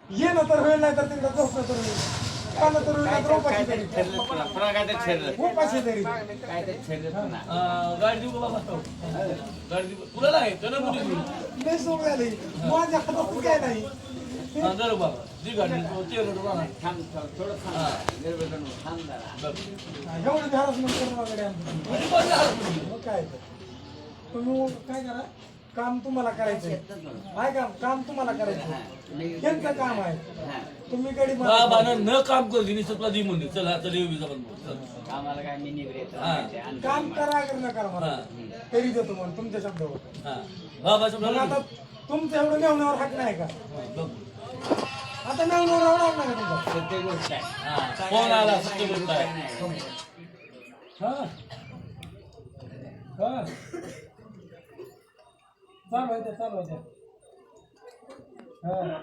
ये ना तर होईल नाही तर तिकडे झोपलं तर होईल खाल्लं तर होईल नाही तर उपाशी तरी उपाशी तरी गाडी देऊ बाबा गाडी देऊ तुला नाही त्याला कुठे देऊ लय सोय झाली माझ्या हातात काय नाही जर बाबा जी गाडी एवढं हॅरासमेंट करून वगैरे मग काय तर तुम्ही काय करा काम तुम्हाला करायचं आहे का काम तुम्हाला करायचं त्यांचं काम आहे तुम्ही गडी न काम कर दिनी तुला दी म्हणते चल आता देवी जाऊन आम्हाला काय मी काम करा अगर न करा मला तरी देतो म्हणून तुमच्या शब्दावर मग आता तुमचं एवढं मेवण्यावर हाक नाही का आता मेवण्यावर आवडणार नाही का तुमचा सत्य गोष्ट आहे फोन आला सत्य गोष्ट आहे हा हा चालवायचं हा